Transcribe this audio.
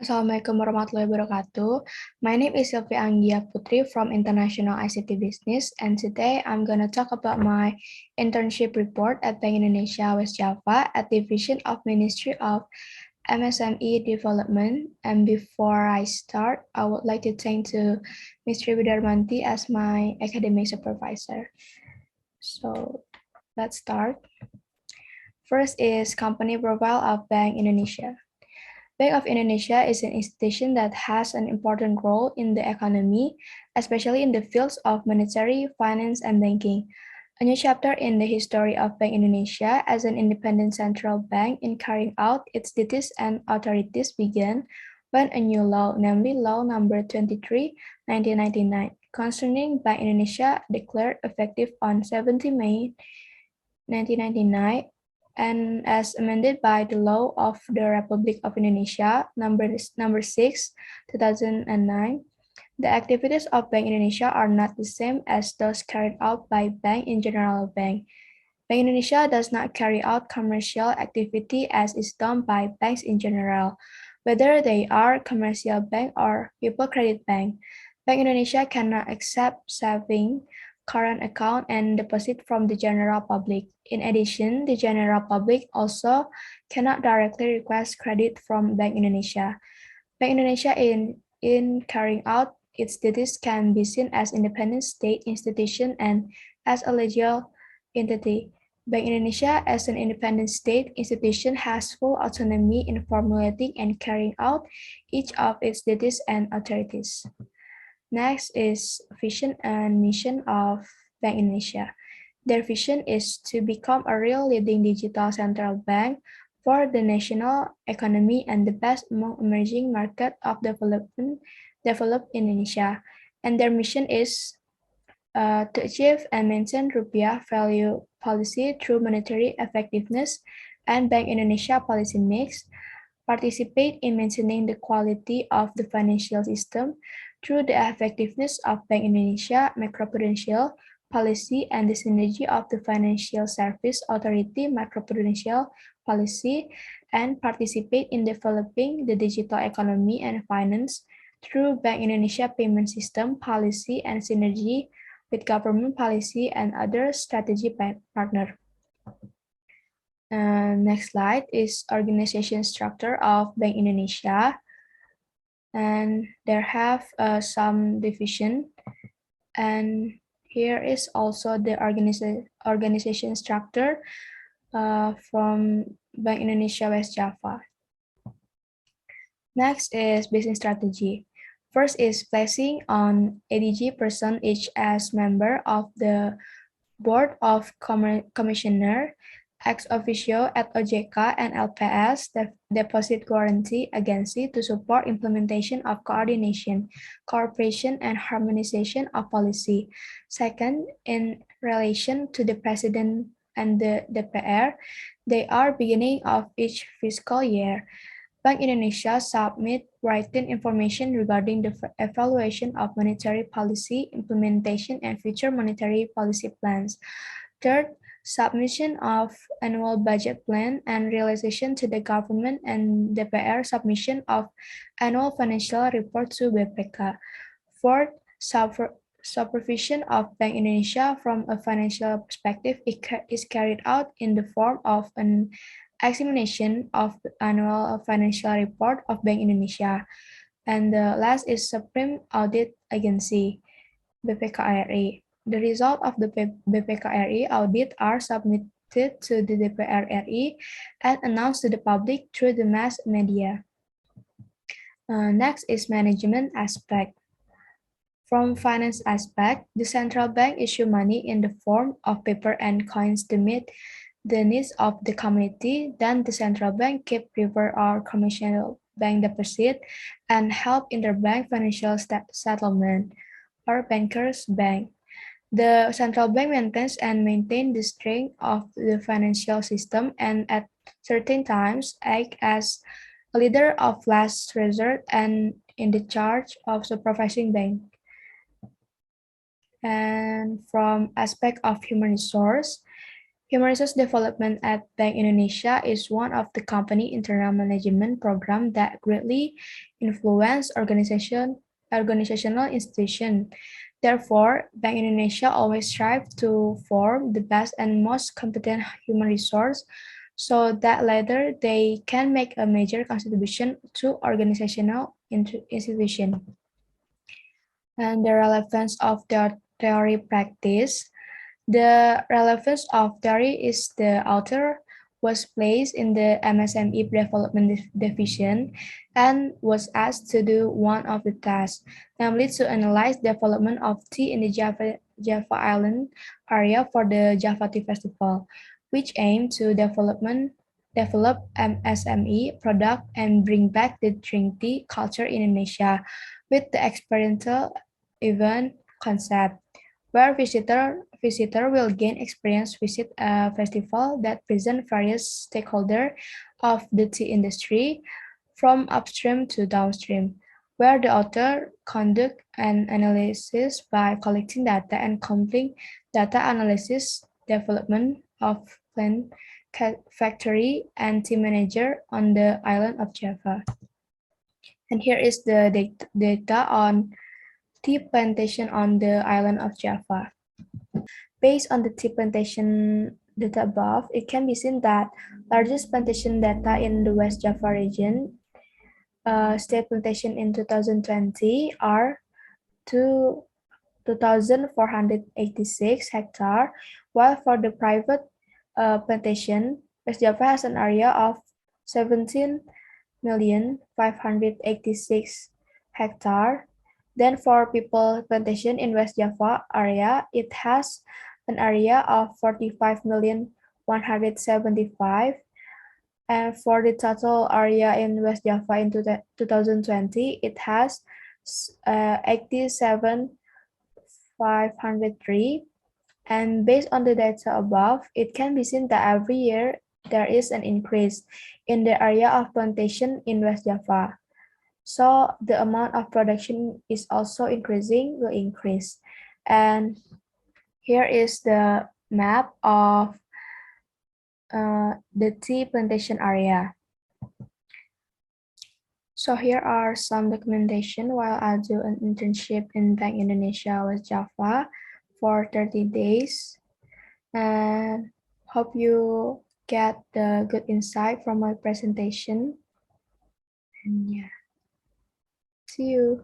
Assalamualaikum warahmatullahi wabarakatuh. My name is Anggia Putri from International ICT Business, and today I'm going to talk about my internship report at Bank Indonesia West Java at Division of Ministry of MSME Development. And before I start, I would like to thank to Mr. Widarmanti as my academic supervisor. So let's start. First is company profile of Bank Indonesia. Bank of Indonesia is an institution that has an important role in the economy, especially in the fields of monetary, finance, and banking. A new chapter in the history of Bank Indonesia as an independent central bank in carrying out its duties and authorities began when a new law, namely Law Number 23, 1999, concerning Bank Indonesia declared effective on 17 May 1999 and as amended by the Law of the Republic of Indonesia, number 6, 2009, the activities of Bank Indonesia are not the same as those carried out by Bank in General Bank. Bank Indonesia does not carry out commercial activity as is done by banks in general, whether they are commercial bank or people credit bank. Bank Indonesia cannot accept saving, current account, and deposit from the general public. In addition, the general public also cannot directly request credit from Bank Indonesia. Bank Indonesia in carrying out its duties can be seen as independent state institution and as a legal entity. Bank Indonesia as an independent state institution has full autonomy in formulating and carrying out each of its duties and authorities. Next is vision and mission of Bank Indonesia. Their vision is to become a real leading digital central bank for the national economy and the best among emerging markets of developed Indonesia. And their mission is to achieve and maintain rupiah value policy through monetary effectiveness and Bank Indonesia policy mix, participate in maintaining the quality of the financial system through the effectiveness of Bank Indonesia macroprudential policy and the synergy of the Financial Service Authority macroprudential policy, and participate in developing the digital economy and finance through Bank Indonesia payment system policy and synergy with government policy and other strategy partner. Next slide is organization structure of Bank Indonesia, and there have some division, and here is also the organization structure from Bank Indonesia West Java. Next is business strategy. First is placing on ADG person each as member of the Board of Commissioner, ex officio at OJK and LPS, the Deposit Guarantee Agency, to support implementation of coordination, cooperation, and harmonization of policy. Second, in relation to the President and the DPR, they are beginning of each fiscal year. Bank Indonesia submit written information regarding the evaluation of monetary policy, implementation, and future monetary policy plans. Third, submission of annual budget plan and realization to the government and DPR submission of annual financial report to BPK. Fourth, supervision of Bank Indonesia from a financial perspective is carried out in the form of an examination of the annual financial report of Bank Indonesia. And the last is Supreme Audit Agency, BPKRI. The result of the BPKRI audit are submitted to the DPR RI and announced to the public through the mass media. Next is management aspect. From finance aspect, the central bank issue money in the form of paper and coins to meet the needs of the community. Then the central bank keep river or commercial bank deposit and help interbank financial settlement or bankers bank. The central bank maintains and maintain the strength of the financial system and at certain times act as a leader of last resort and in the charge of supervising bank. And from aspect of human resource, Human Resource Development at Bank Indonesia is one of the company internal management program that greatly influence organizational institution. Therefore, Bank Indonesia always strive to form the best and most competent human resource so that later they can make a major contribution to organizational institution. And the relevance of their theory practice. The relevance of theory is the author was placed in the MSME Development Division and was asked to do one of the tasks, namely to analyze development of tea in the Java Island area for the Java Tea Festival, which aimed to develop MSME product and bring back the drink tea culture in Indonesia with the experiential event concept where visitor will gain experience visit a festival that present various stakeholders of the tea industry from upstream to downstream, where the author conduct an analysis by collecting data and completing data analysis development of plant factory and tea manager on the island of Java. And here is the data on tea plantation on the island of Java. Based on the tea plantation data above, it can be seen that largest plantation data in the West Java region, state plantation in 2020 are 2,486 hectare, while for the private plantation, West Java has an area of 17,586 hectare. Then for people plantation in West Java area, it has an area of 45,175. And for the total area in West Java in 2020, it has 87,503. And based on the data above, it can be seen that every year there is an increase in the area of plantation in West Java. So the amount of production is also will increase. And here is the map of the tea plantation area. So here are some documentation while I do an internship in Bank Indonesia West Java for 30 days. And hope you get the good insight from my presentation. And yeah, see you.